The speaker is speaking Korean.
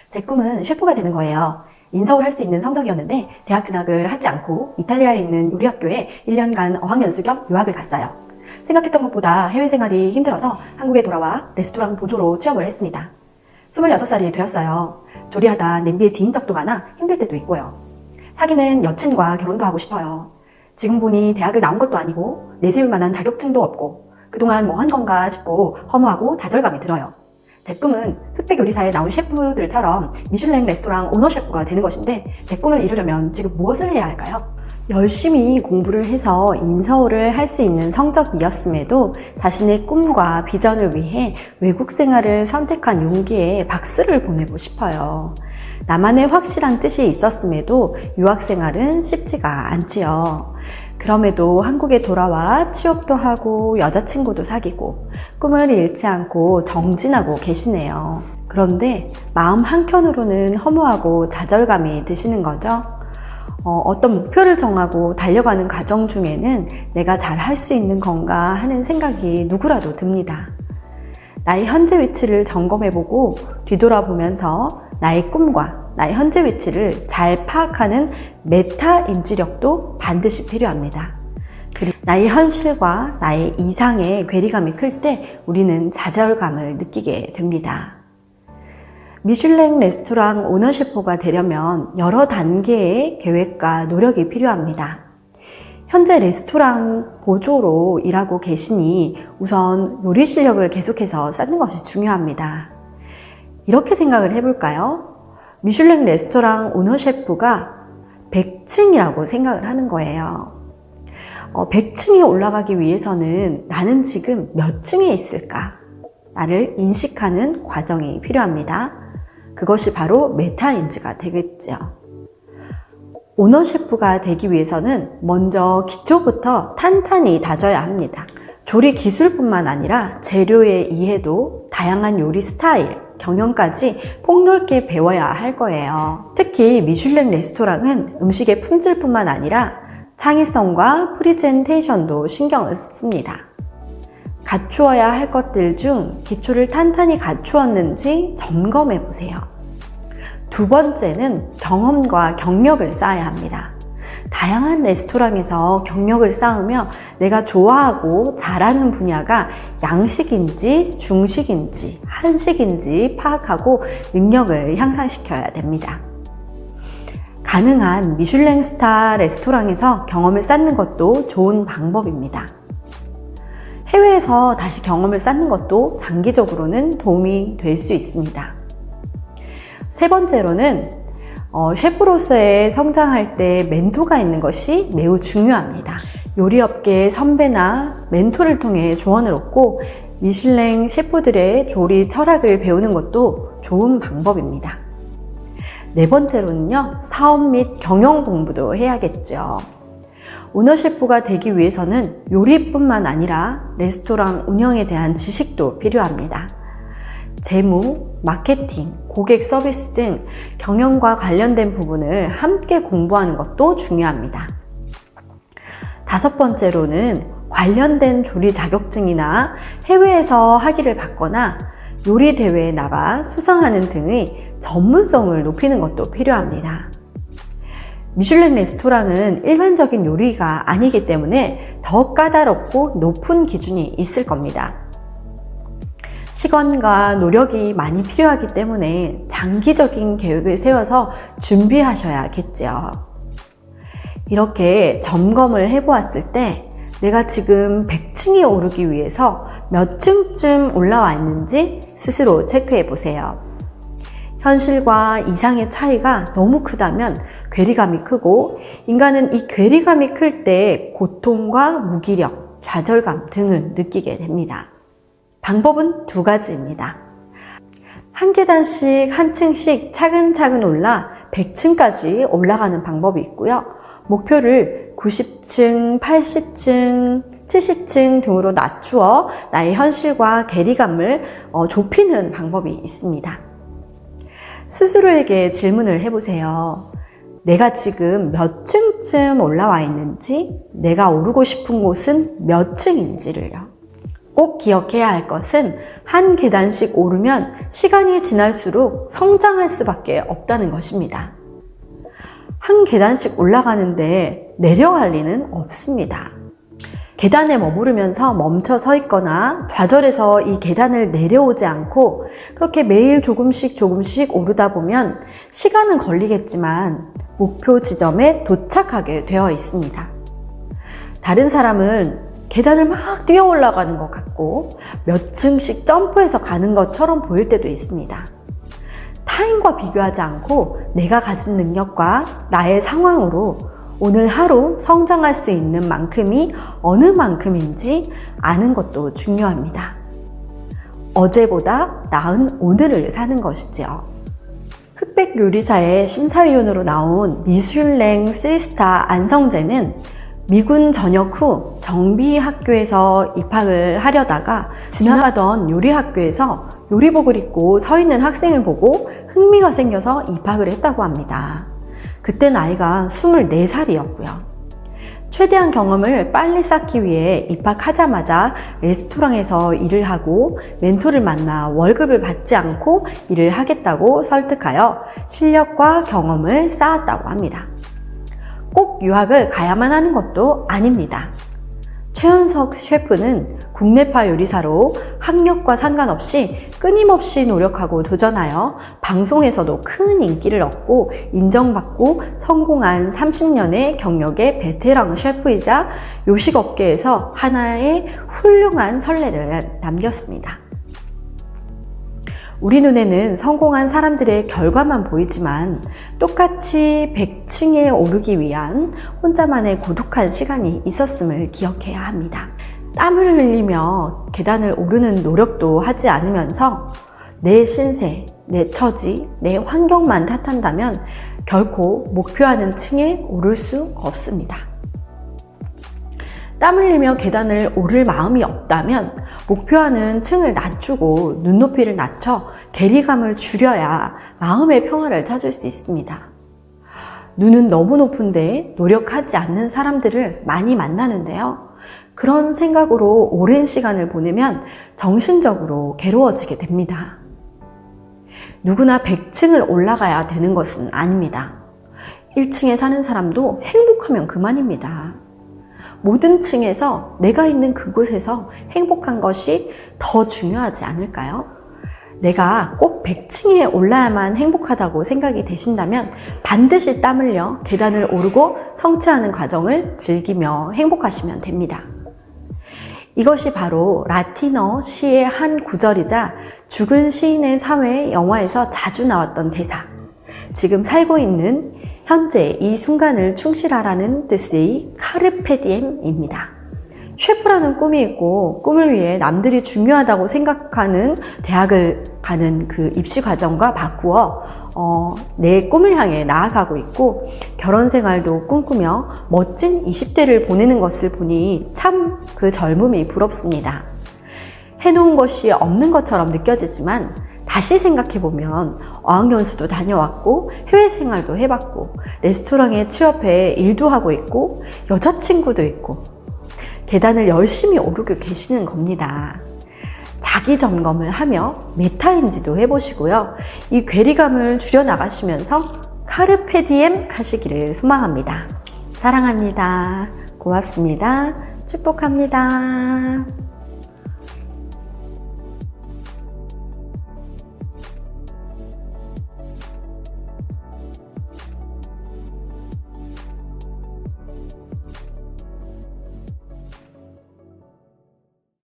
제 꿈은 셰프가 되는 거예요. 인서울 할 수 있는 성적이었는데 대학 진학을 하지 않고 이탈리아에 있는 요리학교에 1년간 어학연수 겸 유학을 갔어요. 생각했던 것보다 해외 생활이 힘들어서 한국에 돌아와 레스토랑 보조로 취업을 했습니다. 26살이 되었어요. 조리하다 냄비에 뒤인 적도 많아 힘들 때도 있고요. 사귀는 여친과 결혼도 하고 싶어요. 지금 보니 대학을 나온 것도 아니고 내세울 만한 자격증도 없고 그동안 뭐 한 건가 싶고 허무하고 좌절감이 들어요. 제 꿈은 흑백 요리사에 나온 셰프들처럼 미슐랭 레스토랑 오너 셰프가 되는 것인데 제 꿈을 이루려면 지금 무엇을 해야 할까요? 열심히 공부를 해서 인서울을 할 수 있는 성적이었음에도 자신의 꿈과 비전을 위해 외국 생활을 선택한 용기에 박수를 보내고 싶어요. 나만의 확실한 뜻이 있었음에도 유학 생활은 쉽지가 않지요. 그럼에도 한국에 돌아와 취업도 하고 여자친구도 사귀고 꿈을 잃지 않고 정진하고 계시네요. 그런데 마음 한켠으로는 허무하고 좌절감이 드시는 거죠. 어떤 목표를 정하고 달려가는 과정 중에는 내가 잘 할 수 있는 건가 하는 생각이 누구라도 듭니다. 나의 현재 위치를 점검해보고 뒤돌아보면서 나의 꿈과 나의 현재 위치를 잘 파악하는 메타 인지력도 반드시 필요합니다. 그리고 나의 현실과 나의 이상의 괴리감이 클 때 우리는 좌절감을 느끼게 됩니다. 미슐랭 레스토랑 오너 셰프가 되려면 여러 단계의 계획과 노력이 필요합니다. 현재 레스토랑 보조로 일하고 계시니 우선 요리 실력을 계속해서 쌓는 것이 중요합니다. 이렇게 생각을 해볼까요? 미슐랭 레스토랑 오너 셰프가 100층이라고 생각을 하는 거예요. 100층에 올라가기 위해서는 나는 지금 몇 층에 있을까? 나를 인식하는 과정이 필요합니다. 그것이 바로 메타인지가 되겠죠. 오너 셰프가 되기 위해서는 먼저 기초부터 탄탄히 다져야 합니다. 조리 기술뿐만 아니라 재료의 이해도, 다양한 요리 스타일, 경영까지 폭넓게 배워야 할 거예요. 특히 미슐랭 레스토랑은 음식의 품질뿐만 아니라 창의성과 프리젠테이션도 신경을 씁니다. 갖추어야 할 것들 중 기초를 탄탄히 갖추었는지 점검해 보세요. 두 번째는 경험과 경력을 쌓아야 합니다. 다양한 레스토랑에서 경력을 쌓으며 내가 좋아하고 잘하는 분야가 양식인지 중식인지 한식인지 파악하고 능력을 향상시켜야 됩니다. 가능한 미슐랭 스타 레스토랑에서 경험을 쌓는 것도 좋은 방법입니다. 해외에서 다시 경험을 쌓는 것도 장기적으로는 도움이 될 수 있습니다. 세 번째로는 셰프로서의 성장할 때 멘토가 있는 것이 매우 중요합니다. 요리업계의 선배나 멘토를 통해 조언을 얻고 미슐랭 셰프들의 조리 철학을 배우는 것도 좋은 방법입니다. 네 번째로는요, 사업 및 경영 공부도 해야겠죠. 오너 셰프가 되기 위해서는 요리뿐만 아니라 레스토랑 운영에 대한 지식도 필요합니다. 재무, 마케팅, 고객 서비스 등 경영과 관련된 부분을 함께 공부하는 것도 중요합니다. 다섯 번째로는 관련된 조리 자격증이나 해외에서 학위를 받거나 요리 대회에 나가 수상하는 등의 전문성을 높이는 것도 필요합니다. 미슐랭 레스토랑은 일반적인 요리가 아니기 때문에 더 까다롭고 높은 기준이 있을 겁니다. 시간과 노력이 많이 필요하기 때문에 장기적인 계획을 세워서 준비하셔야겠죠. 이렇게 점검을 해보았을 때 내가 지금 100층에 오르기 위해서 몇 층쯤 올라와 있는지 스스로 체크해 보세요. 현실과 이상의 차이가 너무 크다면 괴리감이 크고 인간은 이 괴리감이 클 때 고통과 무기력, 좌절감 등을 느끼게 됩니다. 방법은 두 가지입니다. 한 계단씩 한 층씩 차근차근 올라 100층까지 올라가는 방법이 있고요. 목표를 90층, 80층, 70층 등으로 낮추어 나의 현실과 괴리감을 좁히는 방법이 있습니다. 스스로에게 질문을 해보세요. 내가 지금 몇 층쯤 올라와 있는지, 내가 오르고 싶은 곳은 몇 층인지를요. 꼭 기억해야 할 것은 한 계단씩 오르면 시간이 지날수록 성장할 수밖에 없다는 것입니다. 한 계단씩 올라가는데 내려갈 리는 없습니다. 계단에 머무르면서 멈춰 서 있거나 좌절해서 이 계단을 내려오지 않고 그렇게 매일 조금씩 오르다 보면 시간은 걸리겠지만 목표 지점에 도착하게 되어 있습니다. 다른 사람은 계단을 막 뛰어 올라가는 것 같고 몇 층씩 점프해서 가는 것처럼 보일 때도 있습니다. 타인과 비교하지 않고 내가 가진 능력과 나의 상황으로 오늘 하루 성장할 수 있는 만큼이 어느 만큼인지 아는 것도 중요합니다. 어제보다 나은 오늘을 사는 것이지요. 흑백 요리사의 심사위원으로 나온 미슐랭 3스타 안성재는 미군 전역 후 정비학교에서 입학을 하려다가 지나가던 요리학교에서 요리복을 입고 서 있는 학생을 보고 흥미가 생겨서 입학을 했다고 합니다. 그때 나이가 24살이었고요. 최대한 경험을 빨리 쌓기 위해 입학하자마자 레스토랑에서 일을 하고 멘토를 만나 월급을 받지 않고 일을 하겠다고 설득하여 실력과 경험을 쌓았다고 합니다. 꼭 유학을 가야만 하는 것도 아닙니다. 최현석 셰프는 국내파 요리사로 학력과 상관없이 끊임없이 노력하고 도전하여 방송에서도 큰 인기를 얻고 인정받고 성공한 30년의 경력의 베테랑 셰프이자 요식업계에서 하나의 훌륭한 선례를 남겼습니다. 우리 눈에는 성공한 사람들의 결과만 보이지만 똑같이 100층에 오르기 위한 혼자만의 고독한 시간이 있었음을 기억해야 합니다. 땀을 흘리며 계단을 오르는 노력도 하지 않으면서 내 신세, 내 처지, 내 환경만 탓한다면 결코 목표하는 층에 오를 수 없습니다. 땀 흘리며 계단을 오를 마음이 없다면 목표하는 층을 낮추고 눈높이를 낮춰 괴리감을 줄여야 마음의 평화를 찾을 수 있습니다. 눈은 너무 높은데 노력하지 않는 사람들을 많이 만나는데요. 그런 생각으로 오랜 시간을 보내면 정신적으로 괴로워지게 됩니다. 누구나 100층을 올라가야 되는 것은 아닙니다. 1층에 사는 사람도 행복하면 그만입니다. 모든 층에서 내가 있는 그곳에서 행복한 것이 더 중요하지 않을까요? 내가 꼭 100층에 올라야만 행복하다고 생각이 되신다면 반드시 땀 흘려 계단을 오르고 성취하는 과정을 즐기며 행복하시면 됩니다. 이것이 바로 라틴어 시의 한 구절이자 죽은 시인의 사회 영화에서 자주 나왔던 대사, 지금 살고 있는 현재 이 순간을 충실하라는 뜻의 카르페디엠입니다. 셰프라는 꿈이 있고 꿈을 위해 남들이 중요하다고 생각하는 대학을 가는 그 입시 과정과 바꾸어 내 꿈을 향해 나아가고 있고 결혼 생활도 꿈꾸며 멋진 20대를 보내는 것을 보니 참 그 젊음이 부럽습니다. 해놓은 것이 없는 것처럼 느껴지지만 다시 생각해보면 어학연수도 다녀왔고 해외 생활도 해봤고 레스토랑에 취업해 일도 하고 있고 여자친구도 있고 계단을 열심히 오르고 계시는 겁니다. 자기 점검을 하며 메타인지도 해보시고요. 이 괴리감을 줄여나가시면서 카르페디엠 하시기를 소망합니다. 사랑합니다. 고맙습니다. 축복합니다.